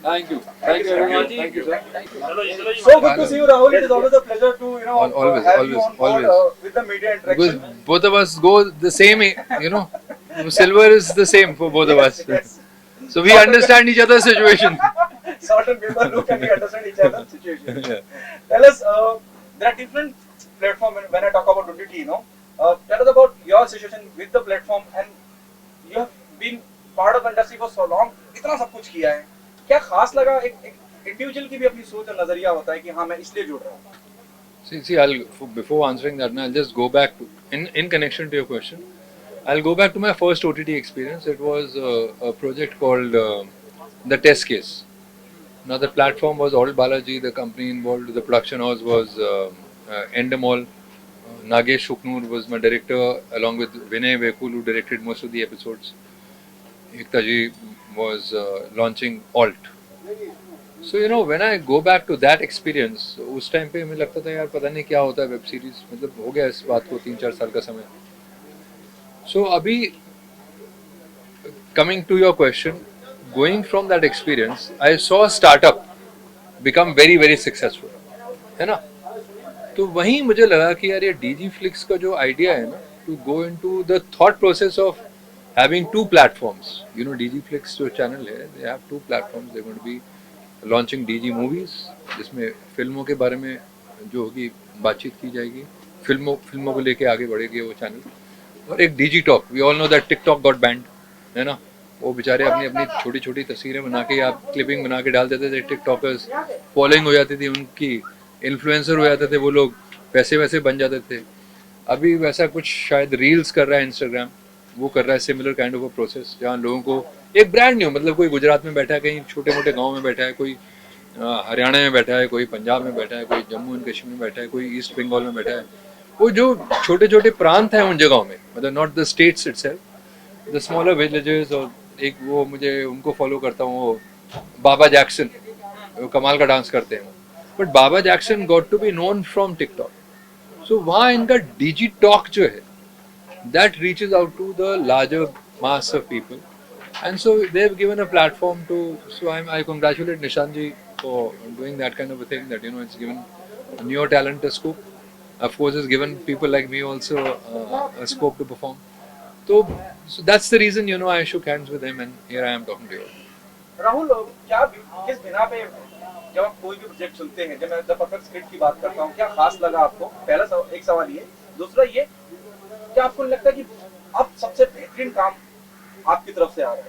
Thank you. Thank you everyone. Thank you, sir. So good to see you, Rahul. It is always a pleasure to Always, have you always, on board always. with the media Because interaction. both of us go the same, silver is the same for both of us. Yes. So we understand each other's situation. Certain people look and we understand each other's situation. Yeah. Tell us, there are different platforms when I talk about OTT, tell us about your situation with the platform, and you have been part of the industry for so long. इतना सब कुछ किया है, क्या खास लगा? एक individual की भी अपनी सोच और नजरिया होता है कि हाँ मैं इसलिए जुड़ रहा हूँ. Before answering that, I'll just go back to, in connection to your question. I'll go back to my first OTT experience. It was a project called The Test Case. Now the platform was Old Balaji, the company involved, the production house was Endemol. Nagesh Shuknoor was my director, along with Vinay Vekul, who directed most of the episodes. Ekta ji was launching Alt. So when I go back to that experience, उस time पे मुझे लगता था यार पता नहीं क्या होता है वेब सीरीज, मतलब हो गया इस बात को 3-4 साल का समय. So अभी coming to your question, going from that experience, I saw a startup become very very successful, है ना. तो वहीं मुझे लगा कि यार ये DG Flix का जो आइडिया है ना, to go into the thought process of having 2 platforms. DG Flix जो चैनल है, they have 2 platforms. They're going to be launching DG Movies, जिसमें फिल्मों के बारे में जो होगी बातचीत की जाएगी, फिल्मों को लेके आगे बढ़ेगी वो चैनल. और एक DG Talk. We all know that TikTok got banned, है ना. वो बेचारे अपनी अपनी छोटी छोटी तस्वीरें बना के या क्लिपिंग बना के डाल देते थे. टिकटॉकर्स फॉलोइंग हो जाती थी उनकी, इन्फ्लुएंसर हो जाते थे वो लोग, पैसे वैसे बन जाते थे. अभी वैसा कुछ शायद रील्स कर रहा है इंस्टाग्राम, वो कर रहा है similar kind of a process, जहाँ लोगों को एक ब्रांड न्यू, मतलब कोई गुजरात में बैठा है, कहीं छोटे मोटे गांव में बैठा है, कोई हरियाणा में बैठा है, कोई पंजाब में बैठा है, कोई जम्मू एंड कश्मीर में बैठा है, कोई ईस्ट बंगाल में बैठा है. वो जो छोटे छोटे प्रांत हैं उन जगहों में, मतलब not the states itself, the smaller villages. और एक वो मुझे उनको फॉलो करता हूँ, वो बाबा जैक्सन, वो कमाल का डांस करते हैं. But Baba Jackson got to be known from TikTok. So वहाँ इनका DG Talk जो है, that reaches out to the larger mass of people, and so they've given a platform to. So I congratulate Nishant ji for doing that kind of a thing, that it's given newer talent a scope. Of course, it's given people like me also a scope to perform. So that's the reason I shook hands with him, and here I am talking to you. Rahul, क्या किस बिना पे जब आप कोई भी project सुनते हैं, जब मैं द परफेक्ट स्क्रिप्ट की बात करता हूँ, क्या खास लगा आपको? पहला एक सवाल ये. दूसरा ये, क्या आपको लगता है कि अब सबसे बेहतरीन काम आपकी तरफ से आ रहा है?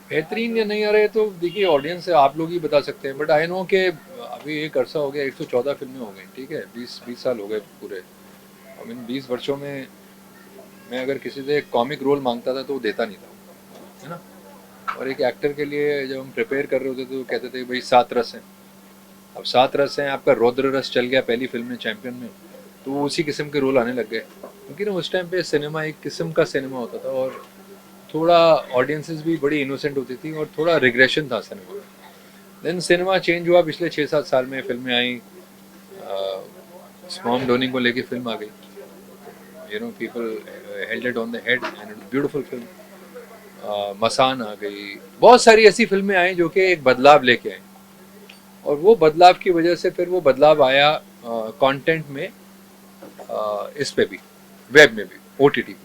बेहतरीन या नहीं आ रहे तो देखिए ऑडियंस है, आप लोग ही बता सकते हैं. बट आई नो कि अभी एक अरसा हो गया, 114 फिल्में हो गई, ठीक है, 20 साल हो गए पूरे. आई मीन 20 वर्षों में मैं अगर किसी से कॉमिक रोल मांगता था तो वो देता नहीं था, है ना. और एक एक्टर के लिए जब हम प्रिपेयर कर रहे होते तो कहते थे भाई 7 रस हैं. अब 7 रस हैं, आपका रौद्र रस चल गया पहली फिल्म में, चैंपियन में, तो उसी किस्म के रोल आने लग गए. क्योंकि ना उस टाइम पे सिनेमा एक किस्म का सिनेमा होता था, और थोड़ा ऑडियंसेस भी बड़ी इनोसेंट होती थी, और थोड़ा रिग्रेशन था सिनेमा में. देन सिनेमा चेंज हुआ पिछले 6-7 साल में, फिल्में आई, स्मॉम डोनिंग को लेके फिल्म आ गई, people held it on the head and it's beautiful film. Masaan आ गई, बहुत सारी ऐसी फिल्में आई जो कि एक बदलाव लेके आई. और वो बदलाव की वजह से फिर वो बदलाव आया कंटेंट में, इस पे भी, वेब में भी, OTT पे.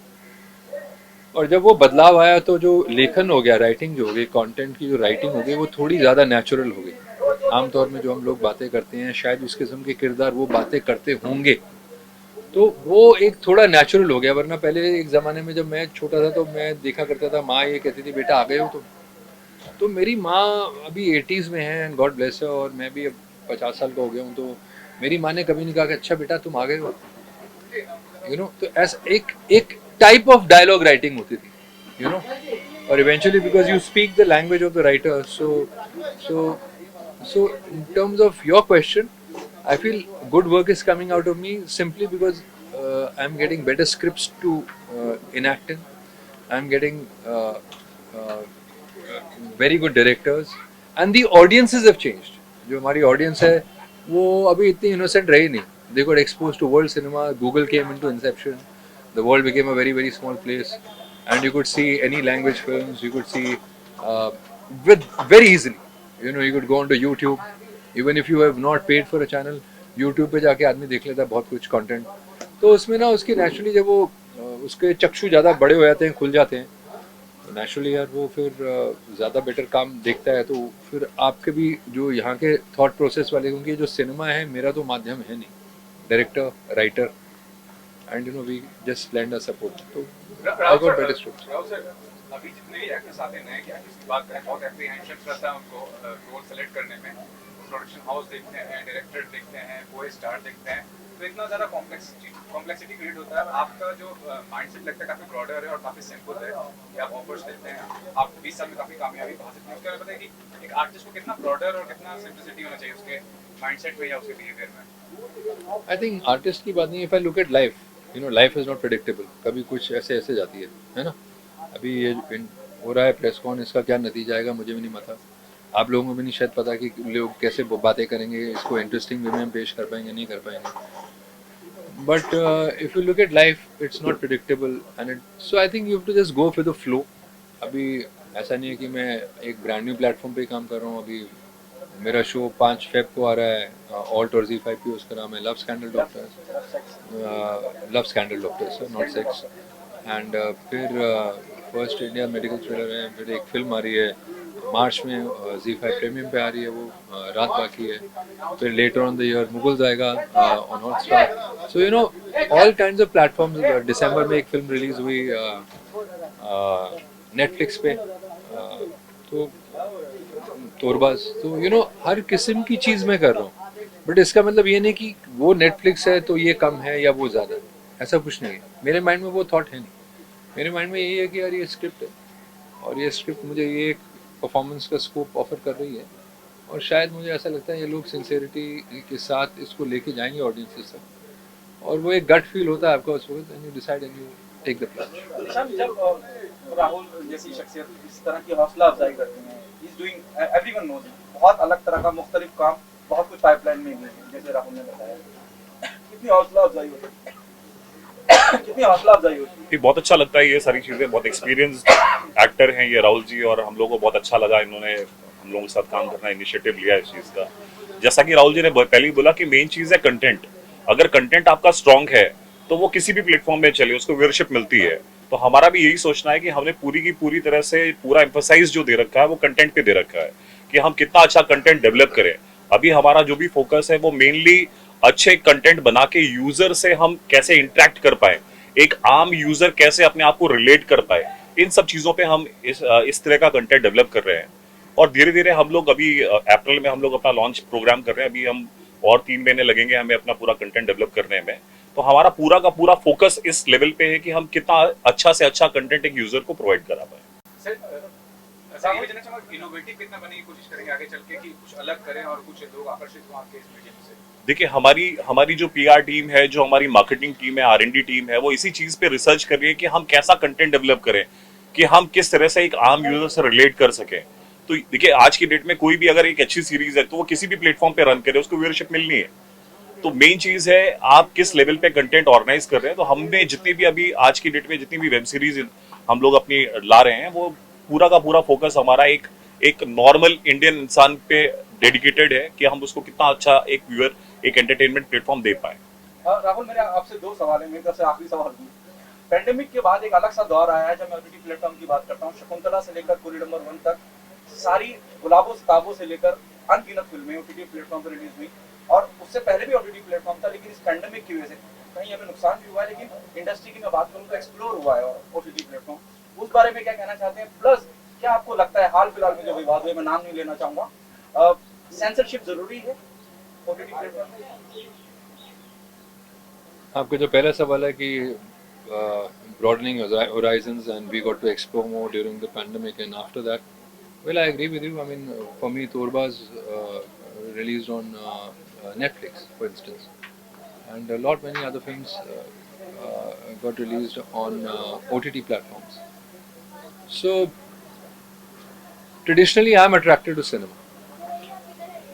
और जब वो बदलाव आया तो जो लेखन हो गया, राइटिंग जो हो गई, कंटेंट की जो राइटिंग हो गई, वो थोड़ी ज़्यादा नेचुरल हो गई. आमतौर में जो हम लोग बातें करते हैं, शायद उस किस्म के किरदार वो बातें करते होंगे, तो वो एक थोड़ा नेचुरल हो गया. वरना पहले एक ज़माने में जब मैं छोटा था तो मैं देखा करता था, माँ ये कहती थी बेटा आ गए हो तुम. तो मेरी माँ अभी 80s में है, एंड गॉड ब्लेस है, और मैं भी अब 50 साल का हो गया हूँ. तो मेरी माँ ने कभी नहीं कहा कि अच्छा बेटा तुम आ गए हो, तो ऐसा एक टाइप ऑफ डायलॉग राइटिंग होती थी, और eventually because you speak the language of the writer. So in terms of your question, I feel good work is coming out of me simply because I'm getting better scripts to enact in. I'm getting very good directors, and the audiences have changed. जो हमारी audience है वो अभी इतनी innocent रही नहीं. They got exposed to world cinema. Google came into inception. The world became a very very small place, and you could see any language films. You could see with very easily. You know, you could go onto YouTube, even if you have not paid for a channel, YouTube पे जाके आदमी देख लेता है बहुत कुछ content. तो उसमें ना उसकी नेचुरली जब वो उसके चक्षु ज़्यादा बड़े हो जाते हैं, खुल जाते हैं, तो नेचुरली यार वो फिर ज़्यादा बेटर काम देखता है. तो फिर आपके भी जो यहाँ के थॉट प्रोसेस वाले, क्योंकि जो सिनेमा है मेरा तो माध्यम है नहीं, director, writer, and you know we just lend a support. तो I got better script. Rahul sir, अभी जितने भी एक्टर्स आते हैं नए एक्टर्स की बात करें, बहुत एप्रीहेंशन रहता है उनको रोल सेलेक्ट करने में. प्रोडक्शन हाउस देखते हैं, डायरेक्टर देखते हैं, को स्टार देखते हैं, तो इतना ज़्यादा कॉम्प्लेक्सिटी क्रिएट होता है. आपका जो माइंडसेट लगता है काफ़ी ब्रॉडर है और काफ़ी सिंपल है कि आप ऑफर्स देते हैं, आप 20 साल में काफ़ी कामयाबी पा सकते हैं. उसके बारे में बताइए कि एक आर्टिस्ट को कितना ब्रॉडर और कितना सिंपलिसिटी होना चाहिए उसके माइंडसेट में या उसके बिहेवियर में. आई थिंक आर्टिस्ट की बात नहीं. If I look at life, you know, life is not predictable. कभी कुछ ऐसे ऐसे जाती है ना. अभी ये हो रहा है प्रेस कॉन, इसका क्या नतीजा आएगा मुझे भी नहीं पता. आप लोगों को भी नहीं शायद पता कि लोग कैसे बातें करेंगे, इसको इंटरेस्टिंग वे में पेश कर पाएंगे नहीं कर पाएंगे. But if you look at life, it's not predictable and it, so I think you have to just go with the flow. अभी ऐसा नहीं है कि मैं एक ब्रांड न्यू प्लेटफॉर्म पे काम कर रहा हूँ. अभी मेरा शो 5 फेब को आ रहा है, ऑल्ट और Z5 पे. उसका नाम है love scandal doctors. Love scandal doctors, not sex. And फिर फर्स्ट इंडिया मेडिकल थ्रिलर है. फिर एक फिल्म आ रही है मार्च में, Z5 प्रीमियम पे आ रही है, वो रात बाकी है. फिर later on the year Mughals आएगा on Hotstar. So you know all kinds of platforms. दिसंबर में एक फिल्म रिलीज हुई नेटफ्लिक्स पे, तो तोरबाज. तो यू नो हर किस्म की चीज़ मैं कर रहा हूँ. बट इसका मतलब ये नहीं कि वो नेटफ्लिक्स है तो ये कम है या वो ज़्यादा है. ऐसा कुछ नहीं है. मेरे माइंड में वो थॉट है नहीं. मेरे माइंड में यही है कि यार ये स्क्रिप्ट है, और ये स्क्रिप्ट मुझे ये एक परफॉर्मेंस का स्कोप ऑफर कर रही है, और शायद मुझे ऐसा लगता है ये लोग सिंसेरिटी के साथ इसको लेके जाएंगे ऑडियंसेस तक. और वो एक गट फील होता है आपका उस वक्त, and you decide and you take the plunge. निशान, जब राहुल जैसी शख्सियत इस तरह की हौसला अफजाई करती हैं, he is doing, everyone knows, बहुत अलग तरह का मुख्तलिफ काम, बहुत कुछ पाइपलाइन में भी है, जैसे राहुल ने बताया. कितनी हौसला अफजाई होती है, कितनी हौसला अफजाई होती है. ये बहुत अच्छा लगता है. ये सारी चीज़ें, बहुत एक्सपीरियंस्ड एक्टर हैं ये राहुल जी, और हम लोगों को बहुत अच्छा लगा इन्होंने हम लोगों के साथ काम करना, इनिशिएटिव लिया इस चीज़ का. जैसा कि राहुल जी ने पहले ही बोला कि मेन चीज़ है कंटेंट. अगर कंटेंट आपका स्ट्रांग है तो वो किसी भी प्लेटफॉर्म में चले, उसको व्यूअरशिप मिलती है. तो हमारा भी यही सोचना है कि हमने पूरी की पूरी तरह से पूरा एम्फोसाइज जो दे रखा है वो कंटेंट पे दे रखा है कि हम कितना अच्छा कंटेंट डेवलप करें. अभी हमारा जो भी फोकस है वो मेनली अच्छे कंटेंट बना के यूजर से हम कैसे इंटरेक्ट कर पाए, एक आम यूजर कैसे अपने आप को रिलेट कर पाए, इन सब चीजों पे हम इस तरह का कंटेंट डेवलप कर रहे हैं. और धीरे धीरे हम लोग अभी अप्रैल में हम लोग अपना लॉन्च प्रोग्राम कर रहे हैं. अभी हम और 3 महीने लगेंगे हमें अपना पूरा कंटेंट डेवलप करने में. तो हमारा पूरा का पूरा फोकस इस लेवल पे है कि हम कितना अच्छा से अच्छा कंटेंट एक यूजर को प्रोवाइड करा पाए. सर, सर ये भी जानना चाहूंगा, इनोवेटिव कितना बनने की कोशिश करेंगे आगे चल के कि कुछ अलग करें और कुछ लोग आकर्षित हो आपके इस मीडियम से. देखिए, हमारी जो PR टीम है, जो हमारी मार्केटिंग टीम है, R&D टीम है, वो इसी चीज पे रिसर्च कर रही है कि हम कैसा कंटेंट डेवलप करें कि हम किस तरह से एक आम यूजर से रिलेट कर सकें. तो देखिए, आज की डेट में कोई भी अगर एक अच्छी सीरीज है तो वो किसी भी प्लेटफॉर्म पे रन करे, उसको व्यूअरशिप मिलनी है. तो मेन चीज है आप किस लेवल पे कंटेंट ऑर्गेनाइज कर रहे हैं. तो हमने जितनी भी अभी आज की डेट में जितनी भी वेब सीरीज हम लोग अपनी ला रहे हैं, वो पूरा का पूरा फोकस हमारा एक नॉर्मल इंडियन इंसान पे डेडिकेटेड है कि हम उसको कितना अच्छा एक व्यूअर, एक एंटरटेनमेंट प्लेटफॉर्म दे पाए. राहुल, मेरे आपसे 2 सवाल है, मेरी तरफ से आखिरी सवाल भी. पेंडेमिक के बाद एक अलग सा दौर आया है. जब मैं ओटीटी प्लेटफॉर्म की बात करता हूँ, शकुंतला से लेकर कुली नंबर 1 तक, सारी गुलाबो सिताबों से लेकर अनगिनत फिल्में ओटीटी प्लेटफॉर्म पर रिलीज हुई. और उससे पहले भी ओटीटी प्लेटफॉर्म था, लेकिन इस पेंडेमिक की वजह से कहीं हमें नुकसान भी हुआ है, लेकिन इंडस्ट्री की मैं बात करूँ तो एक्सप्लोर हुआ है ओटीटी प्लेटफॉर्म. उस बारे में क्या कहना चाहते हैं? प्लस क्या आपको लगता है हाल फिलहाल में जो विवाद हुए, मैं नाम नहीं लेना चाहूंगा, सेंसरशिप जरूरी है ओटीटी प्लेटफॉर्म में? आपका जो पहला सवाल है कि broadening horizons and we got to explore more during the pandemic and after that, well, I agree with you. I mean, for me, Torbaz released on Netflix, for instance, and a lot many other films got released on OTT platforms. So traditionally, I am attracted to cinema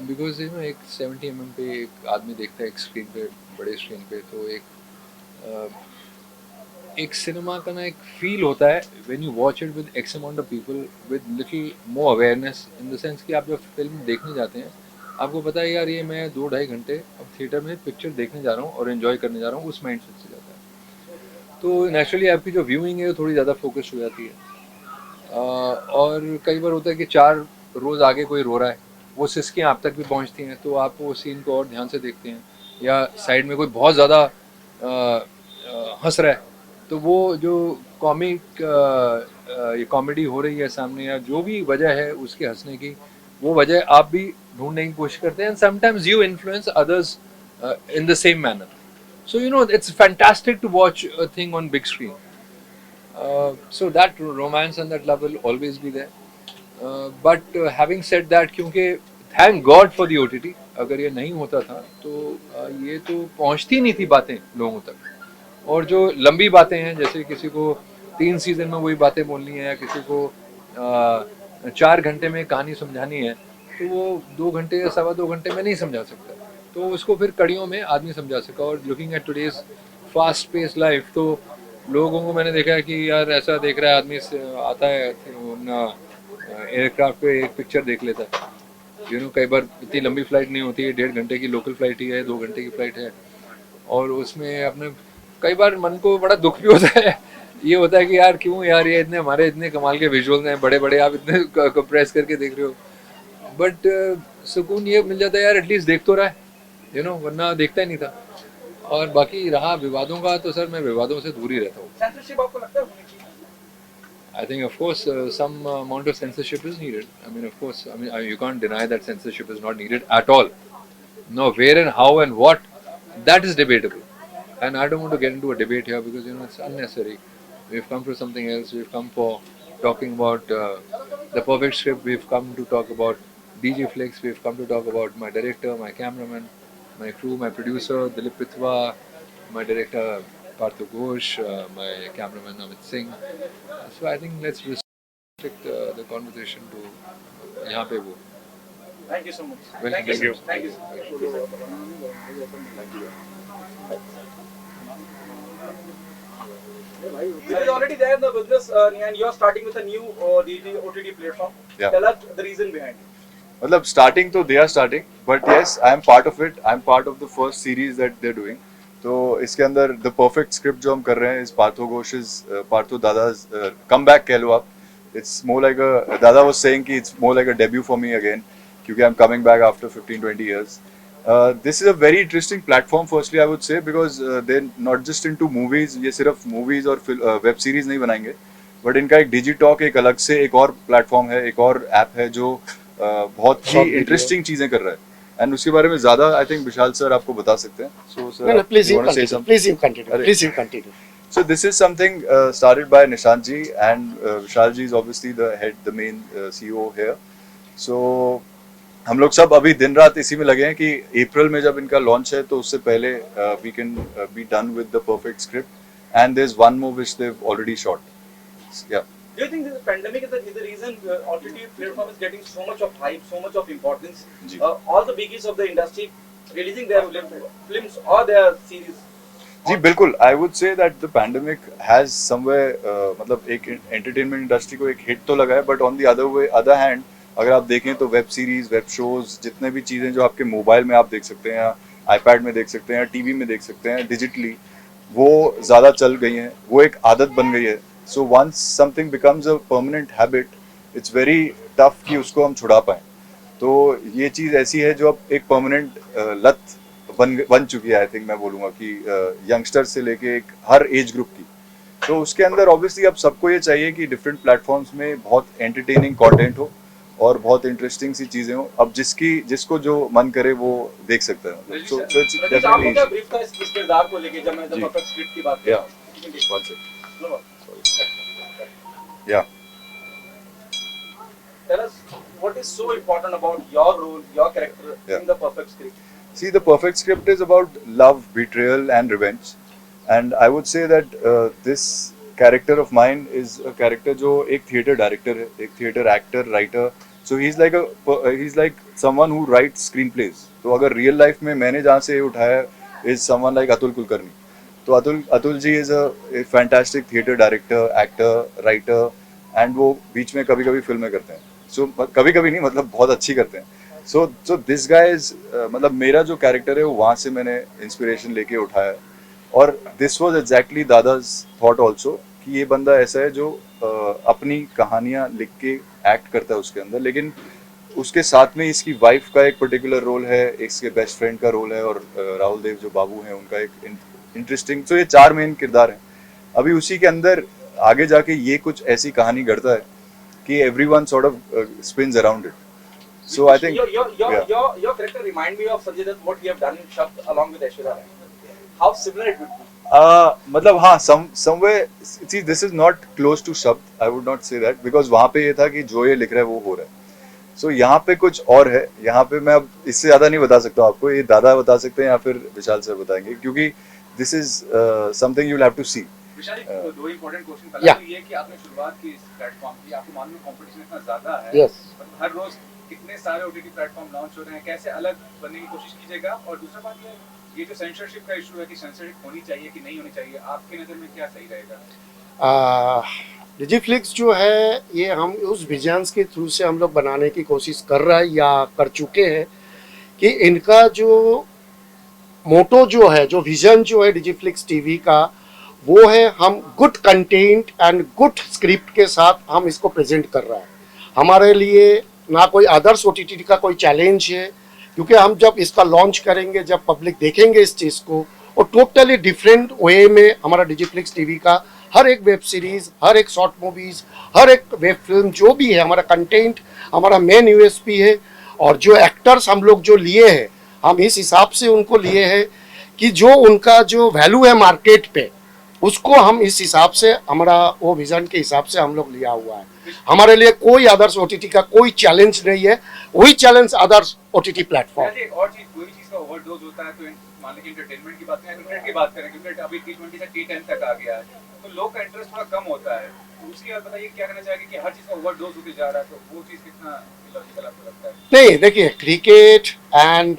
because you know एक 70 mm पे एक आदमी देखता है एक screen पे, बड़े screen पे, तो एक एक सिनेमा का ना एक फील होता है when you watch it with x amount of people with little more awareness, in the sense कि आप जब फिल्म देखने जाते हैं आपको पता है यार ये मैं 2-2.5 घंटे अब थिएटर में पिक्चर देखने जा रहा हूँ और एंजॉय करने जा रहा हूँ, उस माइंड सेट से जाता है। तो नेचुरली आपकी जो व्यूइंग है वो थोड़ी ज़्यादा फोकस हो जाती है। और कई बार होता है कि 4 रोज़ आगे कोई रो रहा है, वो सिसकियाँ आप तक भी पहुँचती हैं तो आप वो सीन को और ध्यान से देखते हैं, या साइड में कोई बहुत ज़्यादा हंस रहा है तो वो जो कॉमिक ये कॉमेडी हो रही है सामने या जो भी वजह है उसके हंसने की, वो वजह आप भी ढूंढने की कोशिश करते हैं, and sometimes you influence others in the same manner. So it's fantastic to watch a thing on big screen. So that romance and that love will always be there. But having said that, क्योंकि thank God for the OTT, अगर ये नहीं होता था तो ये तो पहुंचती नहीं थी बातें लोगों तक. और जो लंबी बातें हैं, जैसे किसी को 3 सीजन में वही बातें बोलनी है या किसी को 4 घंटे में कहानी समझानी है, तो वो 2 घंटे या 2.25 घंटे में नहीं समझा सकता, तो उसको फिर कड़ियों में आदमी समझा सका. और looking at today's fast pace life, तो लोगों को मैंने देखा है कि यार ऐसा देख रहा है आदमी आता है अपना एयरक्राफ्ट पे एक पिक्चर देख लेता है. कई बार इतनी लंबी फ्लाइट नहीं होती है, 1.5 घंटे की लोकल फ्लाइट ही है, 2 घंटे की फ्लाइट है, और उसमें अपने कई बार मन को बड़ा दुख भी होता है. ये होता है कि यार क्यों यार ये हमारे इतने कमाल के विजुअल्स हैं बड़े बड़े, आप इतने कंप्रेस करके देख रहे हो, बट सुकून ये मिल जाता है यार एटलीस्ट देख तो रहा है, वरना देखता ही नहीं था. और बाकी रहा विवादों का, तो सर मैं विवादों से दूर ही रहता हूँ. सेंसरशिप आपको लगता है होनी चाहिए? I think, of course, some amount of censorship is needed. I mean, of course, you can't deny that censorship is not needed at all. No, where and how and what, that is debatable. And I don't want to get into a debate here because, it's unnecessary. We've come for something else. We've come for talking about the perfect script. We've come to talk about DG Flix. We've come to talk about my director, my cameraman, my crew, my producer, Dilip Pitwa, my director, Parthu Ghosh, my cameraman, Amit Singh. So I think let's restrict the conversation to यहाँ पे वो. Thank you so much. Well, Thank you. thank you. Thank you. It is already there in the business, and you are starting with a new OTT platform. Yeah. Tell us the reason behind it. मतलब starting तो they are starting, but yes, I am part of it. I am part of the first series that they're doing. तो इसके अंदर the perfect script जो हम कर रहे हैं is Parthu Ghosh's, Parthu Dada's comeback कह लो आप. It's more like a, Dada was saying कि it's more like a debut for me again, क्योंकि I'm coming back after 15-20 years. This is a very interesting platform. Firstly, I would say because they're not just into movies. ये सिर्फ movies और web series नहीं बनाएंगे, but इनका एक डिजिटॉक एक अलग से एक और प्लेटफॉर्म है, एक और ऐप है जो बहुत ही इंटरेस्टिंग चीजें कर रहा है. एंड उसके बारे में ज्यादा आई थिंक विशाल सर आपको बता सकते हैं. So sir please you continue. Please you continue. So this is something started by Nishant ji, and Vishal ji is obviously the main CEO here. So हम लोग सब अभी दिन रात इसी में लगे हैं कि अप्रैल में जब इनका लॉन्च है तो उससे पहले we can be done with the perfect script, and there's one more which they've already shot. Yeah. Do you think this pandemic is the reason OTT platform is getting so much of hype, so much of importance? Ji. All the biggies of the industry releasing their films or their series. जी बिल्कुल. I would say that the pandemic has somewhere मतलब एक entertainment industry को एक hit तो लगा है, but on the other hand अगर आप देखें तो वेब सीरीज, वेब शोज, जितने भी चीज़ें जो आपके मोबाइल में आप देख सकते हैं, आईपैड में देख सकते हैं, टीवी में देख सकते हैं, डिजिटली वो ज़्यादा चल गई हैं, वो एक आदत बन गई है. So once something becomes a permanent habit, it's very tough कि उसको हम छुड़ा पाएँ. तो ये चीज़ ऐसी है जो अब एक परमानेंट लत बन चुकी है. आई थिंक मैं बोलूँगा कि यंगस्टर से लेके एक हर एज ग्रुप की. तो उसके अंदर ऑब्वियसली अब सबको ये चाहिए कि डिफरेंट प्लेटफॉर्म्स में बहुत एंटरटेनिंग कॉन्टेंट हो और बहुत इंटरेस्टिंग सी चीजें हो. अब जिसको जो मन करे वो देख सकता है. सो इट्स आपको क्या डेफिनेटली ब्रीफ था इस किरदार को लेके जब मैं जी. परफेक्ट स्क्रिप्ट की बात कर या रहा हूं? या Tell us what is so important about your role, your character Yeah. in the perfect script. See, the perfect script is about love, betrayal, and revenge. And I would say that this character of mine is a character जो एक theatre director है, एक theatre actor, writer. So he's like someone who writes screenplays. तो अगर real life में मैंने जहाँ से उठाया is someone like Atul Kulkarni. तो Atul ji is a fantastic theatre director, actor, writer, and वो बीच में कभी कभी फिल्में करते हैं. सो कभी कभी नहीं, मतलब बहुत अच्छी करते हैं. सो दिस गाय इज, मतलब मेरा जो कैरेक्टर है वो वहाँ से मैंने इंस्पिरेशन लेके उठाया है. और this was exactly Dada's thought also कि ये बंदा ऐसा है जो अपनी कहानियाँ लिख के एक्ट करता है उसके अंदर, लेकिन उसके साथ में इसकी वाइफ का एक पर्टिकुलर रोल है, इसके बेस्ट फ्रेंड का रोल है, और राहुल देव जो बाबू हैं उनका एक इंटरेस्टिंग. तो ये 4 मेन किरदार हैं. अभी उसी के अंदर आगे जाके ये कुछ ऐसी कहानी घड़ता है कि everyone sort of spins around it. So I think your character remind me of Sanjay Dutt, what we have done in Shabd along with Aishwarya Rai. How similar it would be? मतलब हाँ, somewhere, see this is not close to शब्द, I would not say that, because वहाँ पे ये था कि जो ये लिख रहा है वो हो रहा है. So यहाँ पे कुछ और है. यहाँ पे मैं अब इससे ज्यादा नहीं बता सकता आपको, ये दादा बता सकते हैं या फिर विशाल सर बताएंगे, क्योंकि this is something you'll have to see. विशाल जी, दो इम्पोर्टेंट क्वेश्चन. पहला Yeah. तो ये कि आपने शुरुआत की इस प्लेटफॉर्म की, आपको मालूम है कंपटीशन इतना ज्यादा है. Yes. मतलब हर रोज कितने सारे ओटीटी प्लेटफॉर्म लॉन्च हो रहे हैं, कैसे अलग बनने की कोशिश कीजिएगा. और दूसरा बात ये जो सेंसरशिप का इशू है कि सेंसरशिप होनी चाहिए कि नहीं होनी चाहिए, आपकी नज़र में क्या सही रहेगा? डिजिफ्लिक्स जो है ये हम उस विजन्स के थ्रू से हम लोग बनाने की कोशिश कर रहा है या कर चुके हैं कि इनका जो मोटो जो है, जो विजन जो है डिजिफ्लिक्स टीवी का, वो है हम good content and good script के साथ हम इसको प्रेजेंट कर रहा है. हमारे लिए ना कोई अदर्स ओटीटी का कोई चैलेंज है, क्योंकि हम जब इसका लॉन्च करेंगे, जब पब्लिक देखेंगे इस चीज़ को, और टोटली डिफरेंट वे में हमारा डिजिफ्लिक्स टीवी का हर एक वेब सीरीज, हर एक शॉर्ट मूवीज, हर एक वेब फिल्म जो भी है, हमारा कंटेंट हमारा मेन यूएसपी है. और जो एक्टर्स हम लोग जो लिए हैं, हम इस हिसाब से उनको लिए हैं कि जो उनका जो वैल्यू है मार्केट पे, उसको हम इस हिसाब से, हमारा वो विजन के हिसाब से हम लोग लिया हुआ है. हमारे लिए कोई अदर्स ओटीटी का कोई चैलेंज नहीं है. वही चैलेंज अदर्स ओटीटी प्लेटफॉर्म. एक और चीज, कोई भी चीज का ओवरडोज होता है, तो मान लीजिए एंटरटेनमेंट की बात करें, क्रिकेट की बात करें, क्रिकेट अभी T20 से T10 तक आ गया है, तो लोग का इंटरेस्ट थोड़ा कम होता है. तो उसकी बात बताइए, क्या कहना चाहेंगे कि हर चीज का ओवरडोज होते जा रहा है, तो वो चीज कितना लॉजिकल आपको लगता है? नहीं, देखिए, क्रिकेट एंड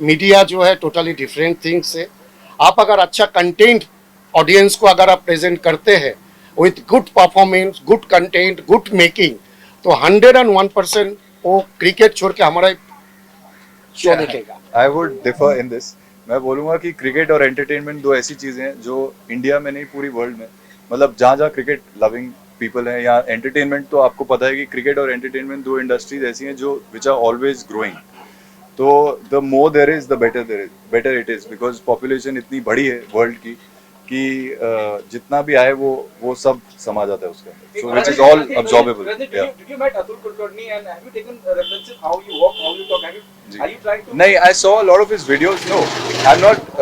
मीडिया जो है टोटली डिफरेंट थिंग्स है. आप अगर अच्छा कंटेंट ऑडियंस को अगर आप प्रेजेंट करते हैं with good performance, good content, good making, तो 101% वो क्रिकेट छोड़ के हमारा शो देखेगा. I would differ in this. मैं बोलूँगा कि क्रिकेट और एंटरटेनमेंट दो ऐसी चीज़ें हैं जो इंडिया में नहीं, पूरी वर्ल्ड में, मतलब जहाँ जहाँ क्रिकेट लविंग पीपल हैं, या एंटरटेनमेंट, तो आपको पता है कि क्रिकेट और एंटरटेनमेंट दो इंडस्ट्रीज ऐसी हैं जो विच आर ऑलवेज ग्रोइंग. तो the more there is the better it is, because population इतनी बड़ी है वर्ल्ड की कि जितना भी आए वो सब समा जाता है उसके अंदर. So which is all absorbable. Did you met Atul Kulkarni and have you taken references how you walk, how you talk? Are you trying to? नहीं, I saw a lot of his videos. No, I'm not.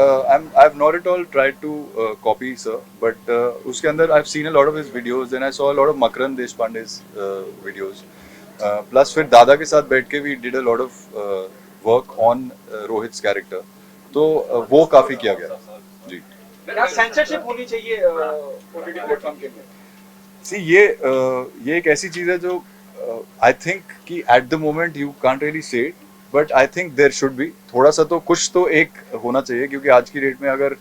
I've not at all tried to copy, sir. But उसके अंदर I've seen a lot of his videos, and I saw a lot of Makaran Deshpande's videos. Plus फिर दादा के साथ बैठ के we did a lot of work on Rohit's character. तो वो काफी किया गया. जी. क्या सेंसरशिप होनी चाहिए ओटीटी प्लेटफॉर्म के लिए? सी ये एक ऐसी चीज है जो आई थिंक कि at the moment you can't really say it, but I think there should be थोड़ा सा तो कुछ तो एक होना चाहिए, क्योंकि आज की डेट में अगर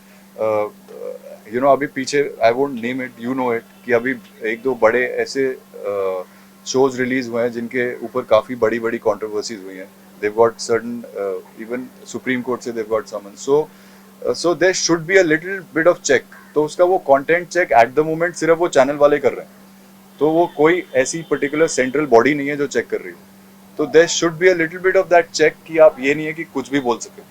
यू नो अभी पीछे, I won't name it, you know it, कि अभी एक दो बड़े ऐसे शोज रिलीज हुए हैं जिनके ऊपर काफी बड़ी बड़ी कंट्रोवर्सीज हुई हैं. Dev got certain, even Supreme Court से Dev got summon. So there should be a little bit of check. तो उसका वो content check at the moment सिर्फ वो चैनल वाले कर रहे हैं, तो वो कोई ऐसी पर्टिकुलर सेंट्रल बॉडी नहीं है जो चेक कर रही है. तो there should be a little bit of that check कि आप ये नहीं है कि कुछ भी बोल सके.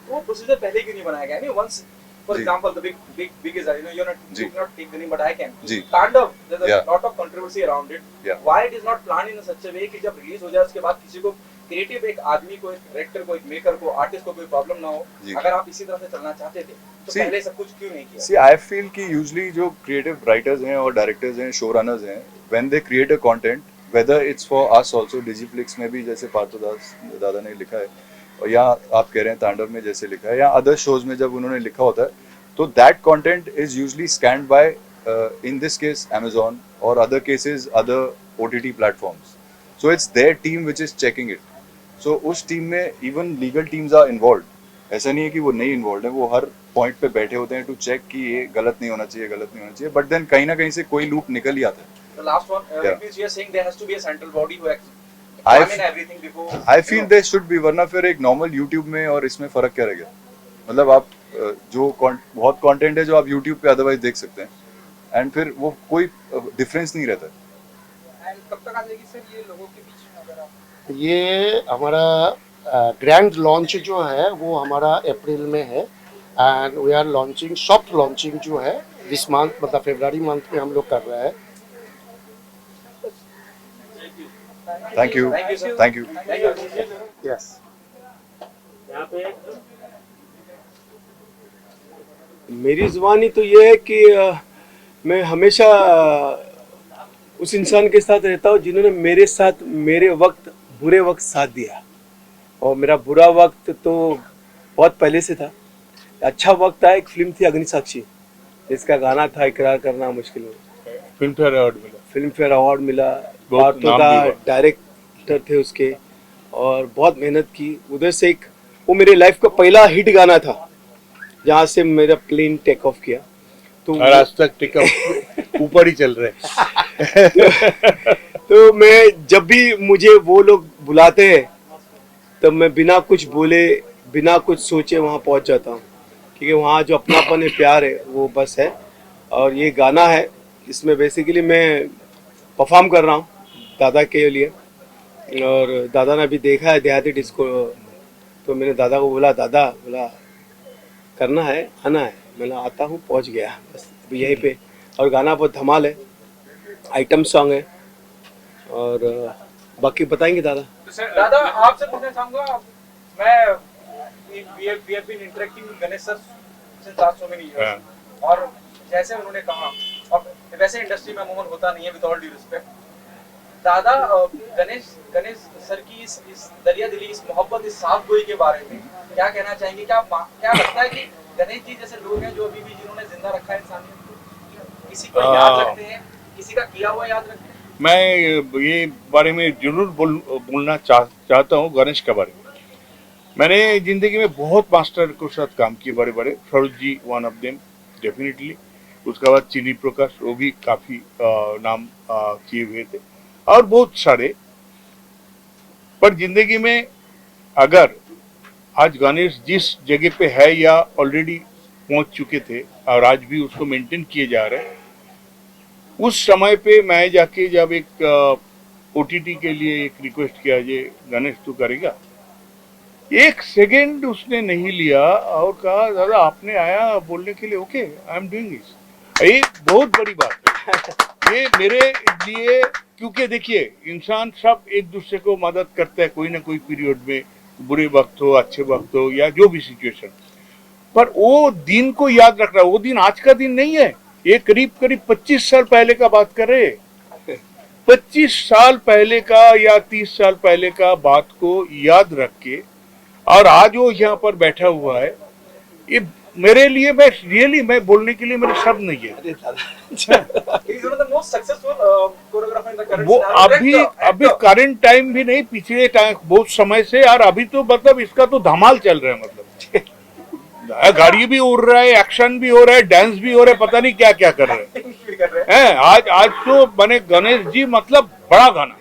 वो प्रोसीजर पहले क्यों नहीं बनाया गया? नहीं, वंस फॉर जी. Example the big is, you're not, जी. you cannot take the name, but I can. जी. Tandav, there's a Yeah. lot of controversy around it. Yeah. Why it is not planned in such a way कि जब release हो जाए उसके बाद किसी को, क्रिएटिव एक आदमी को, एक डायरेक्टर को, एक मेकर को, आर्टिस्ट को कोई प्रॉब्लम ना हो. जी. अगर आप इसी तरह से चलना चाहते थे तो See, पहले सब कुछ क्यों नहीं किया? सी आई फील कि यूजली जो क्रिएटिव राइटर्स हैं और डायरेक्टर्स हैं, शो रनर्स हैं, when they create a content, whether it's for us also, Digiflix में भी जैसे पार्थोदास दादा ने लिखा है, और या आप कह रहे हैं तांडव में जैसे लिखा है, या अदर शोज में जब उन्होंने लिखा होता है, तो that content is usually scanned by in this case Amazon, और other cases other OTT platforms. So it's their team which is checking it. So उस टीम में even legal teams are involve. ऐसा नहीं है कि वो नहीं इन्वॉल्व है, वो हर पॉइंट पे बैठे होते हैं टू चेक कि ये गलत नहीं होना चाहिए, गलत नहीं होना चाहिए, बट देन कहीं ना कहीं से कोई लूप निकल ही आता है. The last one, Yeah. it means you are saying there has to be a central body who I examine everything before. I feel they should be, वरना फिर एक नॉर्मल यूट्यूब में और इसमें फर्क क्या रह गया. मतलब आप जो बहुत कंटेंट है जो आप यूट्यूब पे अदरवाइज देख सकते हैं, एंड फिर वो कोई डिफरेंस नहीं रहता. And कब तक आ जाएगी सर ये लोगों के बीच में अगर आप ये हमारा ग्रैंड लॉन्च जो है वो हमारा अप्रैल में है, and we are launching soft launching जो है दिस मंथ, मतलब फरवरी मंथ में हम लोग कर रहे हैं. Thank you, Thank you, sir. Thank you. Thank you. Yes. मेरी जुबानी तो ये है कि मैं हमेशा उस इंसान के साथ रहता हूँ जिन्होंने मेरे साथ मेरे वक्त बुरे वक्त साथ दिया, और मेरा बुरा वक्त तो बहुत पहले से था. अच्छा वक्त आया, एक फिल्म थी अग्नि साक्षी, जिसका गाना था इकरार करना मुश्किल में, फिल्म फेयर अवार्ड मिला. फिल्म फेयर अवार्ड मिला. बहुत नाम का भी हुआ. डायरेक्टर थे उसके, और बहुत मेहनत की. उधर से एक वो मेरे लाइफ का पहला हिट गाना था, जहाँ से मेरा प्लेन टेक ऑफ किया. तो और आज तक टिकट ऊपर ही चल रहे हैं. तो मैं जब भी मुझे वो लोग बुलाते हैं तब मैं बिना कुछ बोले बिना कुछ सोचे वहाँ पहुँच जाता हूँ, क्योंकि वहाँ जो अपनापन है, प्यार है, वो बस है. और ये गाना है, इसमें बेसिकली मैं परफॉर्म कर रहा हूँ दादा के लिए, और दादा ने भी देखा है देहाती डिस्को, तो मैंने दादा को बोला, दादा बोला करना है, आना है. मैंने आता हूँ, पहुँच गया बस अभी यहीं पे. और गाना बहुत धमाल है, आइटम सॉन्ग है, और बाकी बताएंगे दादा. तो सर दादा आपसे पूछना चाहूंगा, मैं we have been interacting with Ganesh sir since last so many years. और जैसे उन्होंने कहा, अब वैसे इंडस्ट्री में अमूमन होता नहीं है, विद ऑल ड्यू रिस्पेक्ट, दादा गणेश सर की इस दरिया दिली, इस मोहब्बत, इस साफ गोई के बारे में क्या कहना चाहेंगे? क्या लगता है कि गणेश जी जैसे लोग हैं जो अभी भी जिन्होंने जिंदा रखा है इंसानियत को, किसी को याद रखते हैं, किसी का किया हुआ याद रखते हैं? मैं ये बारे में जरूर बोलना चाहता हूँ गणेश के बारे में. मैंने जिंदगी में बहुत मास्टर के साथ काम किए, बड़े बड़े. Saroj ji one of them definitely. उसके बाद चीनी प्रकाश, वो भी काफी नाम किए हुए थे, और बहुत सारे. पर जिंदगी में अगर आज गणेश जिस जगह पे है या ऑलरेडी पहुंच चुके थे और आज भी उसको मेंटेन किए जा रहे हैं, उस समय पे मैं जाके जब एक ओटीटी के लिए एक रिक्वेस्ट किया, ये गणेश तू करेगा, एक सेकंड उसने नहीं लिया और कहा दादा आपने आया बोलने के लिए, okay I am doing this. ये बहुत बड़ी बात है ये मेरे लिए, क्योंकि देखिए इंसान सब एक दूसरे को मदद करता है कोई ना कोई पीरियड में, बुरे वक्त हो, अच्छे वक्त हो, या जो भी सिचुएशन. पर वो दिन को याद रख रहा है, वो दिन आज का दिन नहीं है. ये करीब 25 साल पहले का बात कर रहे हैं. 25 साल पहले का या 30 साल पहले का बात को याद रख के, और आज वो यहाँ पर बैठा हुआ है. ये मेरे लिए, मैं बोलने के लिए मेरे शब्द नहीं है. He is one of the most successful choreographer in the current वो scenario. अभी करंट टाइम भी नहीं, पिछले टाइम बहुत समय से, और अभी तो मतलब इसका तो धमाल चल रहा है. मतलब गाड़ी भी उड़ रहा है, एक्शन भी हो रहा है, डांस भी हो रहा है, पता नहीं क्या क्या कर रहे हैं. आज तो बने गणेश जी, मतलब बड़ा गाना,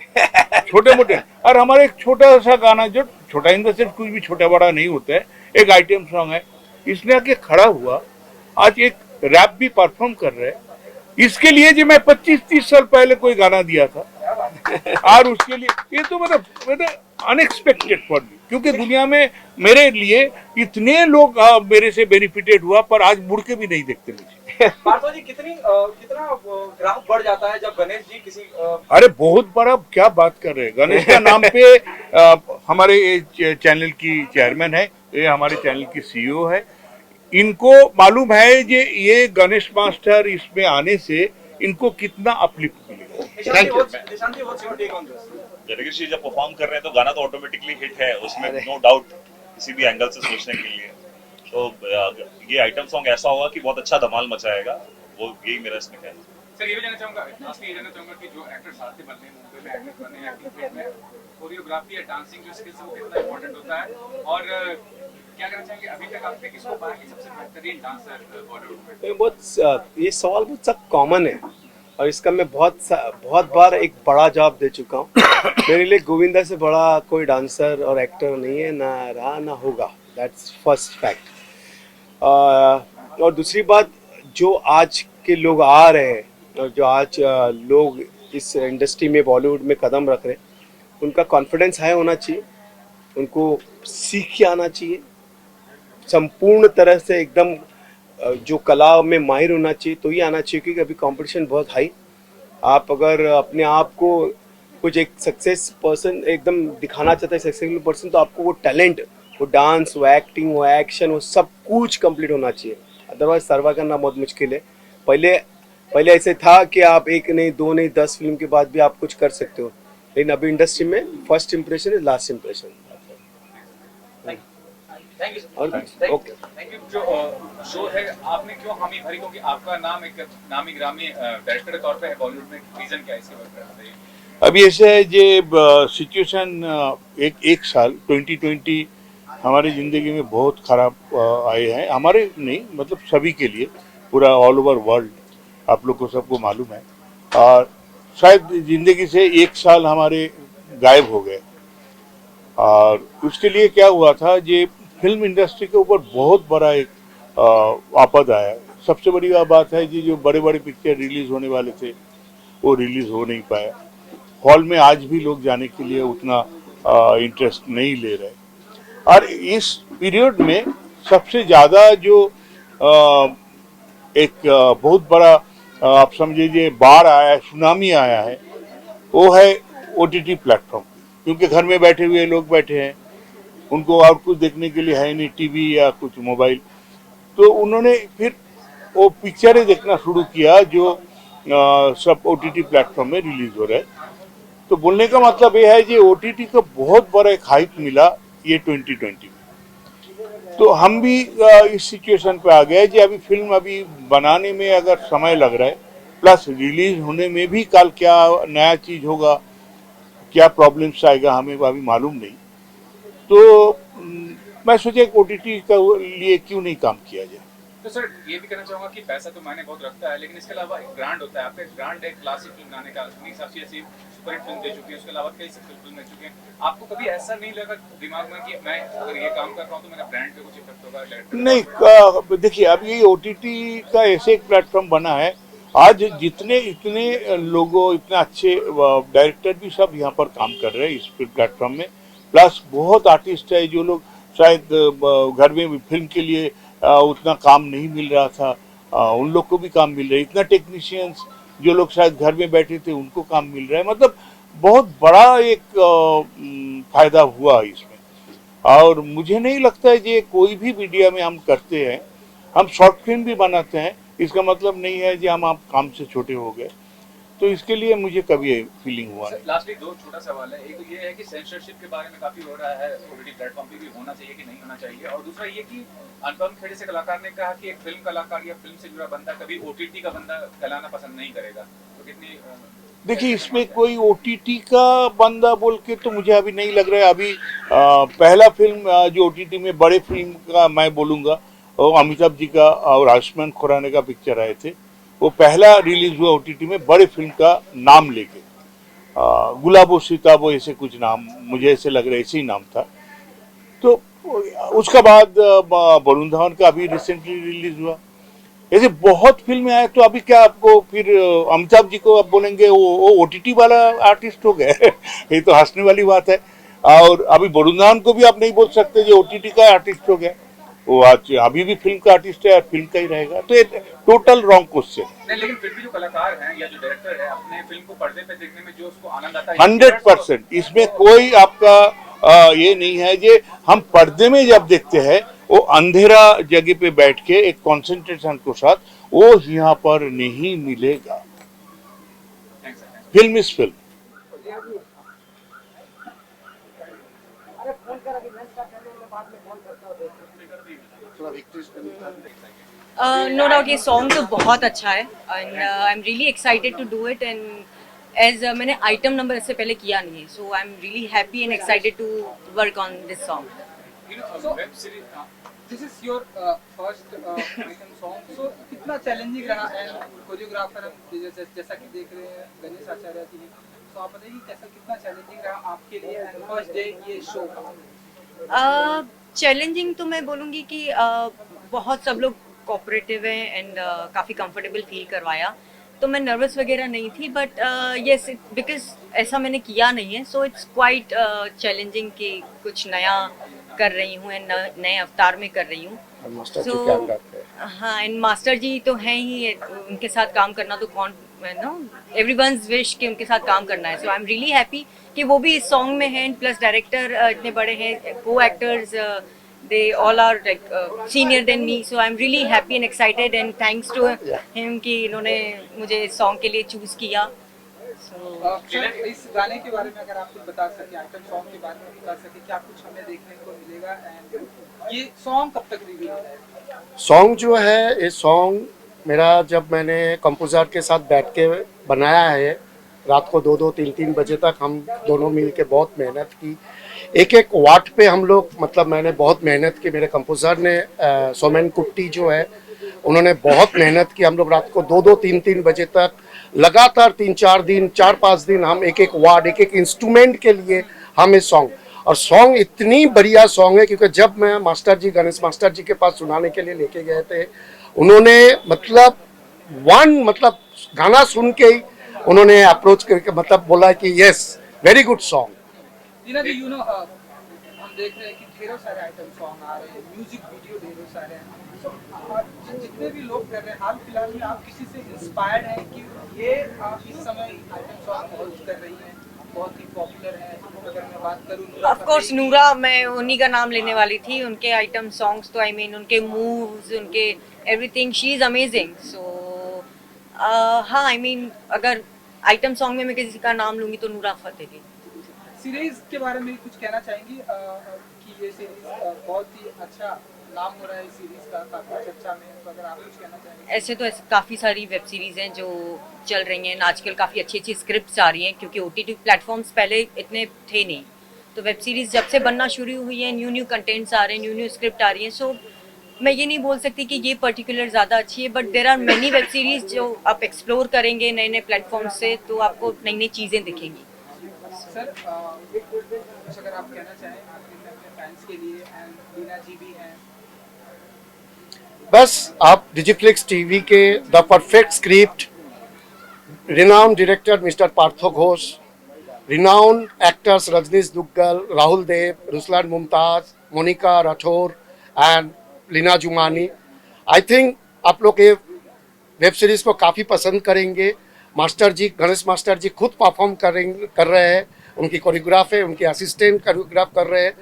छोटे मोटे. और हमारे एक छोटा सा गाना, जो छोटा इन द सेंस कुछ भी छोटा बड़ा नहीं होता है, एक आइटम सॉन्ग है, इसने आके खड़ा हुआ, आज एक रैप भी परफॉर्म कर रहे हैं. इसके लिए जो मैं 25-30 साल पहले कोई गाना दिया था, और उसके लिए ये तो मतलब अनएक्सपेक्टेड फॉर मी, क्योंकि दुनिया में मेरे लिए इतने लोग मेरे से बेनिफिटेड हुआ, पर आज मुड़ के भी नहीं देखते मुझे. पार्थो जी, कितना ग्राफ बढ़ जाता है जब गणेश जी किसी अरे बहुत बड़ा, क्या बात कर रहे हैं. गणेश का नाम पे हमारे चैनल की चेयरमैन है, ये हमारे चैनल की सीईओ है. इनको मालूम है ये गणेश मास्टर इसमें आने से इनको कितना अपलिफ्ट मिलेगा. निशांत जी, what's your take on this? Ganesh ji जब परफॉर्म कर रहे हैं तो गाना तो ऑटोमेटिकली हिट है, उसमें नो डाउट, किसी भी एंगल से सोचने के लिए. तो ये आइटम सॉन्ग ऐसा होगा कि बहुत अच्छा धमाल मचाएगा, वो यही मेरा इसमें कहना है. सर ये भी जानना चाहूंगा, लास्ट ये जानना चाहूंगा कि जो एक्टर साथ ही बनने, मुंबई में एक्टर बने, एक्टिंग फील्ड में कोरियोग्राफी या डांसिंग जो स्किल्स है वो कितना इंपॉर्टेंट होता है, और क्या कहना चाहेंगे अभी तक आपने किसको पाया कि सबसे बेहतरीन डांसर बॉलीवुड में? ये सवाल बहुत सब कॉमन है और इसका मैं बहुत बार एक बड़ा जवाब दे चुका हूँ। मेरे लिए गोविंदा से बड़ा कोई डांसर और एक्टर नहीं है, ना रहा ना होगा। That's first fact. और दूसरी बात, जो आज के लोग आ रहे हैं और जो आज लोग इस इंडस्ट्री में बॉलीवुड में कदम रख रहे हैं, उनका कॉन्फिडेंस हाई होना चाहिए, उनको सीख के आना चाहिए, संपूर्ण तरह से एकदम जो कला में माहिर होना चाहिए तो ही आना चाहिए, क्योंकि अभी कंपटीशन बहुत हाई। आप अगर अपने आप को कुछ एक सक्सेस पर्सन एकदम दिखाना चाहते हैं, सक्सेसफुल पर्सन, तो आपको वो टैलेंट, वो डांस, वो एक्टिंग, वो एक्शन, वो सब कुछ कंप्लीट होना चाहिए। अदरवाइज सर्वाइव करना बहुत मुश्किल है। पहले ऐसे था कि आप एक नहीं, दो नहीं, 10 फिल्म के बाद भी आप कुछ कर सकते हो, लेकिन अभी इंडस्ट्री में first impression is last impression. Thank you और ओके, थैंक यू। जो शो है आपने क्यों हामी भरी, क्योंकि आपका नाम एक नामी ग्रामी डायरेक्टर के तौर पे है बॉलीवुड में, रीजन क्या है इसके बारे में बताइए। अभी ऐसे है ये सिचुएशन एक साल 2020 हमारी ज़िंदगी में बहुत ख़राब आए हैं, हमारे नहीं मतलब सभी के लिए, पूरा ऑल ओवर वर्ल्ड, आप लोग को सबको मालूम है। और शायद ज़िंदगी से एक साल हमारे गायब हो गए। और उसके लिए क्या हुआ था, ये फिल्म इंडस्ट्री के ऊपर बहुत बड़ा एक आपद आया। सबसे बड़ी बात है कि जो बड़े बड़े पिक्चर रिलीज होने वाले थे वो रिलीज हो नहीं पाया। हॉल में आज भी लोग जाने के लिए उतना इंटरेस्ट नहीं ले रहे। और इस पीरियड में सबसे ज़्यादा जो एक बहुत बड़ा आप समझिए बाढ़ आया है, सुनामी आया है, वो है OTT प्लेटफॉर्म। क्योंकि घर में बैठे हुए लोग बैठे हैं, उनको और कुछ देखने के लिए है नहीं, टीवी या कुछ मोबाइल, तो उन्होंने फिर वो पिक्चरें देखना शुरू किया जो सब OTT प्लेटफॉर्म में रिलीज हो रहे हैं। तो बोलने का मतलब ये है कि OTT को बहुत बड़ा एक हाइप मिला ये 2020 में। तो हम भी इस सिचुएशन पे आ गए कि अभी फिल्म अभी बनाने में अगर समय लग रहा है, प्लस रिलीज होने में भी कल क्या नया चीज होगा, क्या प्रॉब्लम्स आएगा, हमें अभी मालूम नहीं। तो मैं सोचा OTT का लिए क्यों नहीं काम किया जाए। तो सर ये भी कहना चाहूंगा कि पैसा तो मायने बहुत रखता है, लेकिन इसके अलावा एक ब्रांड होता है, आपका एक ब्रांड है क्लासिक फिल्म बनाने का, इतनी सबसे ऐसी सुपरहिट फिल्म दे चुकी है, उसके अलावा कई सक्सेसफुल फिल्म दे चुके हैं। आपको कभी ऐसा नहीं लगा दिमाग में कि मैं अगर ये काम कर रहा हूँ तो मेरा ब्रांड पे कुछ इफेक्ट होगा डायरेक्टर? नहीं, देखिए अब ये OTT का ऐसे एक प्लेटफॉर्म बना है, आज जितने इतने लोगों, इतने अच्छे डायरेक्टर भी सब यहाँ पर काम कर रहे हैं इस प्लेटफॉर्म में। प्लस बहुत आर्टिस्ट है जो लोग शायद घर में फिल्म के लिए उतना काम नहीं मिल रहा था, उन लोग को भी काम मिल रहा है। इतना टेक्नीशियंस जो लोग शायद घर में बैठे थे उनको काम मिल रहा है। मतलब बहुत बड़ा एक फायदा हुआ इसमें। और मुझे नहीं लगता है कि कोई भी मीडिया में हम करते हैं, हम शॉर्ट फिल्म भी बनाते हैं, इसका मतलब नहीं है कि हम आप काम से छोटे हो गए। तो इसके लिए मुझे कभी फीलिंग हुआ नहीं। लास्टली दो छोटा सवाल है, एक तो ये है कि सेंसरशिप के बारे में काफी हो रहा है, OTT प्लेटफॉर्म पे भी होना चाहिए कि नहीं होना चाहिए, और दूसरा ये कि अनुपम खेड़े से कलाकार ने कहा कि एक फिल्म कलाकार या फिल्म से जुड़ा बंदा कभी OTT का बंदा कहलाना पसंद नहीं करेगा। तो कितनी देखिए इसमें कोई OTT का बंदा बोल के तो मुझे अभी नहीं लग रहा है। अभी पहला फिल्म जो OTT में बड़े फिल्म का मैं बोलूँगा, वो अमिताभ जी का और आयुष्मान खुराना का पिक्चर आए थे, वो पहला रिलीज हुआ OTT में बड़े फिल्म का नाम लेके, गुलाबो सीताबो ऐसे कुछ नाम, मुझे ऐसे लग रहा है ऐसे ही नाम था। तो उसका बाद वरुण धवन का अभी रिसेंटली रिलीज हुआ। ऐसे बहुत फिल्में आए, तो अभी क्या आपको फिर अमिताभ जी को आप बोलेंगे वो OTT वाला आर्टिस्ट हो गए ये तो हंसने वाली बात है। और अभी वरुण धवन को भी आप नहीं बोल सकते जो OTT का आर्टिस्ट हो गया, वो आज अभी भी फिल्म का आर्टिस्ट है और फिल्म का ही रहेगा। तो ये टोटल रॉन्ग क्वेश्चन नहीं, लेकिन फिर भी जो कलाकार हैं या जो डायरेक्टर है अपने फिल्म को पर्दे पे देखने में जो उसको आनंद आता है 100%, इसमें कोई आपका ये नहीं है कि हम पर्दे में जब देखते हैं वो अंधेरा जगह पे बैठ के एक कंसंट्रेशन के साथ, वो यहाँ पर नहीं मिलेगा। Film is film. No doubt ये सॉन्ग तो बहुत अच्छा है and I am really excited to do it and as मैंने आइटम नंबर इससे पहले किया नहीं है, so I am really happy and excited to work on this song. Web series this is your first item song, so कितना challenging रहा and choreographer जैसा कि देख रहे हैं गणेश आचार्य जी, तो आप बताइए कैसा कितना चैलेंजिंग रहा आपके लिए एंड फर्स्ट डे ये शो का. चैलेंजिंग तो मैं बोलूँगी कि बहुत सब लोग कोऑपरेटिव हैं एंड काफ़ी कंफर्टेबल फील करवाया, तो मैं नर्वस वगैरह नहीं थी, बट यस बिकॉज ऐसा मैंने किया नहीं है, सो इट्स क्वाइट चैलेंजिंग कि कुछ नया कर रही हूँ एंड नए अवतार में कर रही हूँ. मास्टर जी So, क्या अंदाज है? हाँ, एंड मास्टर जी तो हैं ही, उनके साथ काम करना तो कौन नो एवरीवन्स विश कि उनके साथ काम करना है. So I am really happy कि वो भी इस सॉन्ग में हैं, प्लस डायरेक्टर इतने बड़े हैं, को actors they all are like senior than me, so I'm really happy and excited and thanks to him कि इन्होंने मुझे इस सॉन्ग के लिए चूज किया. सर इस गाने के बारे में अगर आप कुछ बता सके, आइटम सॉन्ग के बारे में बता सके, क्या कुछ हमें देखने को मिलेगा एंड ये सॉन्ग कब तक रिलीज होगा? सॉन्ग जो है, ये सॉन्ग मेरा जब मैंने कंपोजर के साथ बैठ के बनाया है, रात को 2-2 3-3 बजे तक हम दोनों मिल के बहुत मेहनत की. एक एक वाट पे हम लोग, मतलब मैंने बहुत मेहनत की, मेरे कंपोजर ने सोमेन कुट्टी जो है उन्होंने बहुत मेहनत की. हम लोग रात को 2-2 3-3 बजे तक लगातार 3-4 दिन 4-5 दिन हम एक एक वार्ड एक एक इंस्ट्रूमेंट के लिए हम इस सॉन्ग, और सॉन्ग इतनी बढ़िया सॉन्ग है क्योंकि जब मैं मास्टर जी गणेश मास्टर जी के पास सुनाने के लिए लेके गए थे, उन्होंने मतलब गाना सुन के ही उन्होंने अप्रोच करके मतलब बोला कि yes very good song. Deena ji, you know हम देख रहे हैं कि ढेरों सारे आइटम सॉन्ग आ रहे हैं, म्यूजिक वीडियो ढेरों सारे हैं, so, जितने भी लोग कर रहे हैं, हाल फिलहाल में आप किसी से इंस्पायर्ड हैं कि ये आप इस समय आइटम सॉन्ग बहुत कर रही हैं, बहुत ही पॉपुलर हैं? अगर मैं बात करूँ ऑफ कोर्स नूरा, मैं उन्हीं का नाम लेने वाली थी. उनके आइटम सॉन्ग्स तो आई मीन उनके मूव्स, उनके एवरीथिंग, शी इज अमेजिंग. सो हाँ, आई मीन अगर आइटम सॉन्ग में मैं किसी का नाम लूंगी तो नूरा फतेही. सीरीज के बारे में कुछ कहना चाहेंगी कि ये सीरीज बहुत ही अच्छा नाम हो रहा है, इस सीरीज का काफी चर्चा में, तो अगर आप कुछ कहना चाहेंगे? ऐसे तो काफ़ी सारी वेब सीरीज़ हैं जो चल रही हैं आजकल, काफ़ी अच्छी अच्छी स्क्रिप्ट्स आ रही हैं क्योंकि OTT प्लेटफॉर्म्स पहले इतने थे नहीं, तो वेब सीरीज़ जब से बनना शुरू हुई है, न्यू कंटेंट्स आ रहे हैं, न्यू स्क्रिप्ट आ रही हैं. सो मैं ये नहीं बोल सकती कि ये पर्टिकुलर ज़्यादा अच्छी है, but there are many web series जो आप एक्सप्लोर करेंगे नए नए प्लेटफॉर्म से, तो आपको नई नई चीज़ें दिखेंगी. सर कुछ अगर आप कहना चाहें अपने फैंस के लिए, एंड दीना जी भी हैं. बस आप डिजिफ्लिक्स टीवी के the perfect script, renowned director mister Partho Ghosh, renowned actors Rajneesh Duggal, Rahul Dev, Ruslan Mumtaz, Monica Rathore and Leena Jumani. I think आप लोग ये वेब सीरीज को काफ़ी पसंद करेंगे. मास्टर जी गणेश मास्टर जी खुद परफॉर्म कर रहे हैं, उनकी कोरियोग्राफ है, उनके असिस्टेंट कोरियोग्राफ कर रहे हैं.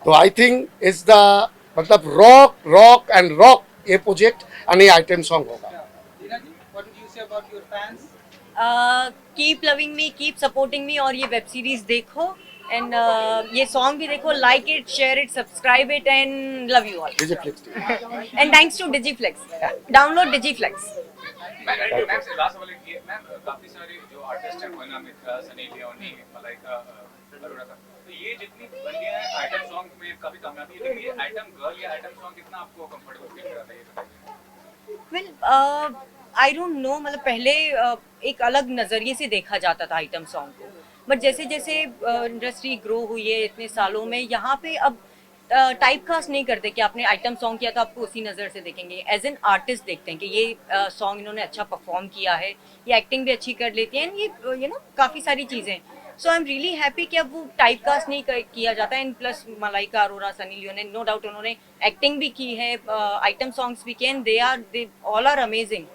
तो आई थिंक इज द मतलब रॉक एंड रॉक ये प्रोजेक्ट एंड ये आइटम सॉन्ग होगा. Dina ji, what do you say about your fans? Keep loving me, keep supporting me, और ये वेब सीरीज देखो एंड ये सॉन्ग भी देखो. Like it, share it, subscribe it and love you all. Digiflix TV. And thanks to Digiflex. Download Digiflex. Ma'am से last वाले की ma'am, काफी सारे जो आर्टिस्ट हैं, मोना मित्रा, सनी लियोनी, मलाइका अरोड़ा का, तो ये जितनी बंदियां हैं आइटम सॉन्ग में काफी कामयाबी है, लेकिन ये आइटम गर्ल या आइटम सॉन्ग कितना आपको कंफर्टेबल फील कराता है ये? वेल आई डोंट नो, मतलब पहले एक अलग नज़रिए से देखा जाता था आइटम सॉन्ग को, बट जैसे जैसे इंडस्ट्री ग्रो हुई है इतने सालों में, यहाँ पे अब टाइप कास्ट नहीं करते कि आपने आइटम सॉन्ग किया तो आपको उसी नज़र से देखेंगे. एज एन आर्टिस्ट देखते हैं कि ये सॉन्ग इन्होंने अच्छा परफॉर्म किया है, ये एक्टिंग भी अच्छी कर लेती हैं, ये यू नो काफ़ी सारी चीज़ें. So I am really happy कि अब वो टाइप कास्ट नहीं किया जाता है. And plus Malaika Arora, Sunny Leone, no doubt उन्होंने एक्टिंग भी की है, आइटम सॉन्ग्स भी किए, and they all are amazing.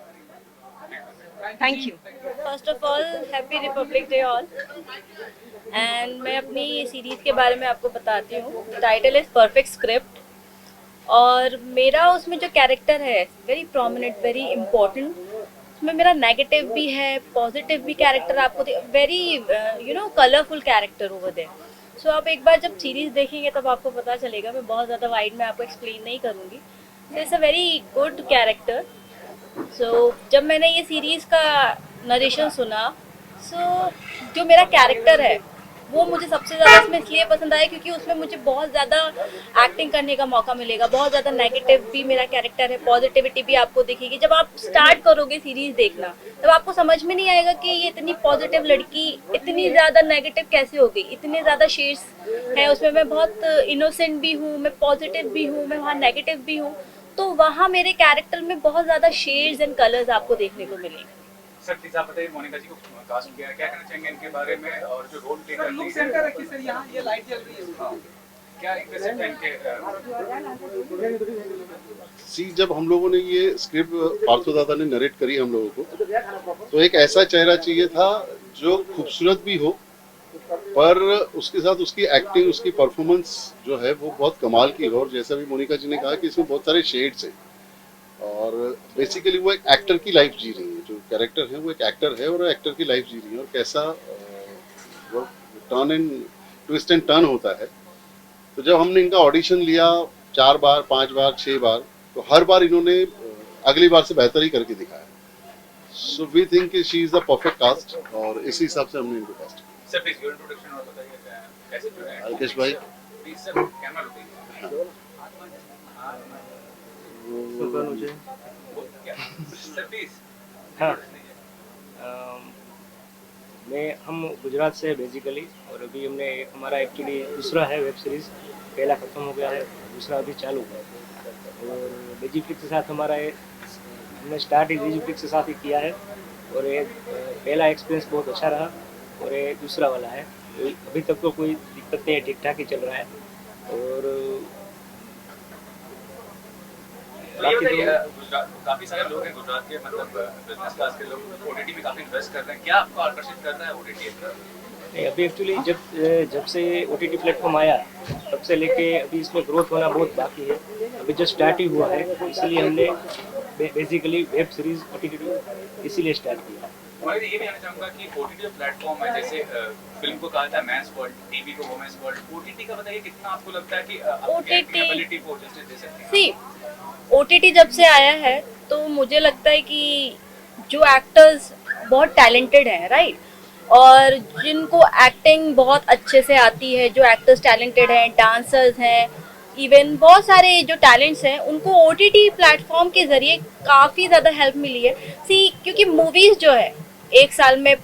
Thank you. First of all happy republic day all. And मैं अपनी सीरीज़ के बारे में आपको बताती हूँ. टाइटल इज़ परफेक्ट स्क्रिप्ट, और मेरा उसमें जो कैरेक्टर है वेरी प्रोमिनेंट, वेरी इम्पोर्टेंट. उसमें मेरा नेगेटिव भी है, पॉजिटिव भी कैरेक्टर आपको, very you know colourful character over there. So आप एक बार जब सीरीज़ देखेंगे तब आपको पता चलेगा. मैं बहुत ज़्यादा वाइड में आपको एक्सप्लेन नहीं करूँगी. So it's a very good character. So जब मैंने ये सीरीज़ का नरेशन सुना, सो जो मेरा कैरेक्टर है वो मुझे सबसे ज़्यादा इसमें इसलिए पसंद आया क्योंकि उसमें मुझे बहुत ज़्यादा एक्टिंग करने का मौका मिलेगा। बहुत ज़्यादा नेगेटिव भी मेरा कैरेक्टर है, पॉजिटिविटी भी आपको दिखेगी। जब आप स्टार्ट करोगे सीरीज देखना तब आपको समझ में नहीं आएगा कि ये इतनी पॉजिटिव लड़की इतनी ज़्यादा नेगेटिव कैसे हो गई। इतने ज़्यादा शेड्स हैं उसमें, मैं बहुत इनोसेंट भी हूँ, मैं पॉजिटिव भी हूँ, मैं वहाँ नेगेटिव भी हूँ। तो वहाँ मेरे कैरेक्टर में बहुत ज़्यादा शेड्स एंड कलर्स आपको देखने को मिलेंगे। सर प्लीज आप बताइए मोनिका जी को कास्ट किया है, क्या कहना चाहेंगे इनके बारे में और जो रोल प्ले करती है लुक सेंटर रखिए सर, यहाँ ये लाइट जल रही है। हाँ, क्या इंटरेस्ट है इनके सी जब हम लोगों ने ये स्क्रिप्ट पार्थो दादा ने नरेट करी हम लोगों को, तो एक ऐसा चेहरा चाहिए था जो खूबसूरत भी हो पर उसके साथ उसकी एक्टिंग, उसकी परफॉर्मेंस जो है वो बहुत कमाल की हो। और जैसा भी मोनिका जी ने कहा कि इसमें बहुत सारे शेड्स हैं और बेसिकली वो एक एक्टर की लाइफ जी रही है। जो कैरेक्टर है वो एक एक्टर है और एक्टर की लाइफ जी रही है। और कैसा वो turn and twist and turn होता है। तो जब हमने इनका ऑडिशन लिया 4 बार 5 बार 6 बार, तो हर बार इन्होंने अगली बार से बेहतर ही करके दिखाया। So we think she is the perfect cast और इसी हिसाब से हमने इनको कास्ट किया। सर प्लीज योर इंट्रोडक्शन और बताइए कैसे जो है अल्केश भाई, please sir camera looking sir please हाँ, हम गुजरात से बेसिकली, और अभी हमने हमारा एक्चुअली दूसरा है वेब सीरीज़, पहला ख़त्म हो गया है, दूसरा अभी चालू है। और डिजीफ्लिक्स के साथ हमारा हमने स्टार्ट ही डिजीफ्लिक्स के साथ ही किया है और ये पहला एक्सपीरियंस बहुत अच्छा रहा और ये दूसरा वाला है। अभी तक तो कोई दिक्कत नहीं है, ठीक ठाक ही चल रहा है। और काफी सारे लोग हैं गुजरात के, मतलब बिजनेस क्लास के लोग ओटीटी में काफी इन्वेस्ट कर रहे हैं, क्या आपको आकर्षित करता है ओटीटी? नहीं, अभी एक्चुअली जब से ओटीटी प्लेटफॉर्म आया तब से लेके अभी इसमें ग्रोथ होना बहुत बाकी है। अभी जस्ट स्टार्ट ही हुआ है, इसलिए हमने बेसिकली वेब सीरीज ओटीटी इसीलिए स्टार्ट किया। मैं ये भी जानना चाहूंगा कि ओटीटी जो प्लेटफॉर्म है, जैसे फिल्म को कहा था मैंस वर्ल्ड, टीवी को वुमेन्स वर्ल्ड, ओटीटी का बताइए कितना आपको लगता है कि ओटीटी को जस्टिस दे सकती है? ओटीटी जब से आया है तो मुझे लगता है कि जो एक्टर्स बहुत टैलेंटेड हैं, राइट, और जिनको एक्टिंग बहुत अच्छे से आती है, जो एक्टर्स टैलेंटेड हैं, डांसर्स हैं, इवन बहुत सारे जो टैलेंट्स हैं, उनको ओटीटी प्लेटफॉर्म के ज़रिए काफ़ी ज़्यादा हेल्प मिली है। क्योंकि मूवीज़ जो है एक साल में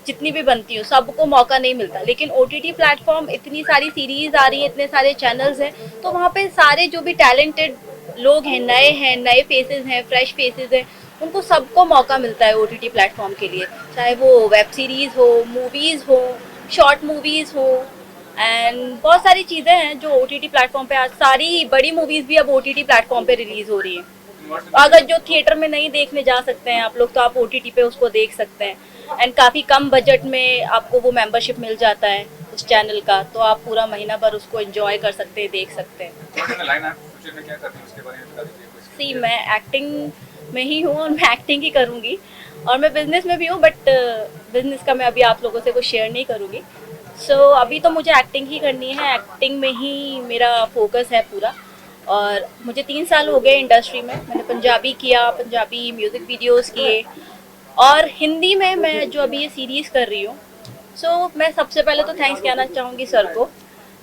जितनी भी बनती हो सबको मौका नहीं मिलता, लेकिन ओटीटी प्लेटफॉर्म इतनी सारी सीरीज़ आ रही है, इतने सारे चैनल्स हैं, तो वहाँ पे सारे जो भी टैलेंटेड लोग हैं, नए फेसेस हैं, फ्रेश फेसेस हैं, उनको सबको मौका मिलता है ओटीटी प्लेटफॉर्म के लिए, चाहे वो वेब सीरीज़ हो, मूवीज़ हो, शॉर्ट मूवीज़ हो, एंड बहुत सारी चीज़ें हैं जो ओटीटी प्लेटफॉर्म पे आज सारी बड़ी मूवीज़ भी अब ओटीटी प्लेटफॉर्म पे रिलीज़ हो रही हैं। अगर जो थिएटर में नहीं देखने जा सकते हैं आप लोग, तो आप ओटीटी पे उसको देख सकते हैं, एंड काफ़ी कम बजट में आपको वो मेंबरशिप मिल जाता है उस चैनल का, तो आप पूरा महीना भर उसको एंजॉय कर सकते हैं, देख सकते हैं। मैं एक्टिंग में ही हूँ और मैं एक्टिंग ही करूँगी, और मैं बिजनेस में भी हूँ, बट बिजनेस का मैं अभी आप लोगों से कुछ शेयर नहीं करूँगी। अभी तो मुझे एक्टिंग ही करनी है, एक्टिंग में ही मेरा फोकस है पूरा। और मुझे 3 साल हो गए इंडस्ट्री में, मैंने पंजाबी किया, पंजाबी म्यूज़िक वीडियोस किए, और हिंदी में मैं जो अभी ये सीरीज़ कर रही हूँ। मैं सबसे पहले तो थैंक्स कहना चाहूँगी सर को,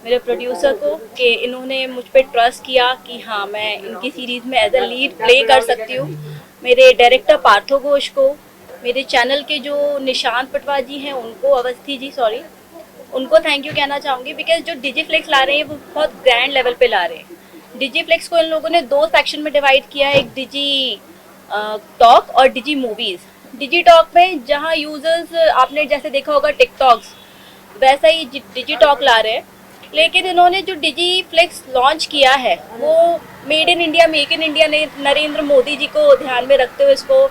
मेरे प्रोड्यूसर को, कि इन्होंने मुझ पर ट्रस्ट किया कि हाँ मैं इनकी सीरीज़ में एज अ लीड प्ले कर सकती हूँ। मेरे डायरेक्टर पार्थो घोष को, मेरे चैनल के जो निशांत पटवा जी हैं उनको, अवस्थी जी सॉरी, उनको थैंक यू कहना चाहूँगी, बिकॉज जो डिजीफ्लिक्स ला रहे हैं वो बहुत ग्रैंड लेवल पे ला रहे हैं। डिजीफ्लिक्स को इन लोगों ने 2 सेक्शन में डिवाइड किया है, एक डिजी टॉक और डिजी मूवीज़। डिजी टॉक में जहाँ यूज़र्स आपने जैसे देखा होगा टिकटॉक्स, वैसा ही डिजी टॉक ला रहे हैं, लेकिन इन्होंने जो डिजीफ्लिक्स लॉन्च किया है वो made in India, make in India ने नरेंद्र मोदी जी को ध्यान में रखते हुए इसको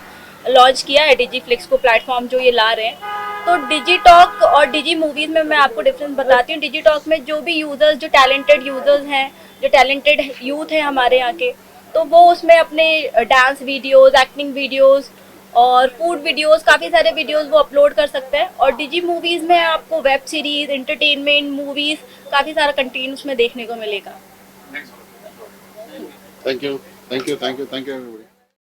लॉन्च किया है, डिजीफ्लिक्स को प्लेटफॉर्म जो ये ला रहे हैं। तो डिजी टॉक और डिजी मूवीज़ में मैं आपको डिफरेंस बताती हूँ। डिजी टॉक में जो भी यूज़र्स, जो टैलेंटेड यूज़र्स हैं, जो टैलेंटेड यूथ है हमारे यहाँ के, तो वो उसमें अपने डांस वीडियोस, एक्टिंग वीडियोस और फूड वीडियोस, काफ़ी सारे वीडियोस वो अपलोड कर सकते हैं। और डिजी मूवीज़ में आपको वेब सीरीज़, एंटरटेनमेंट, मूवीज़, काफ़ी सारा कंटेंट उसमें देखने को मिलेगा। Thank you everybody.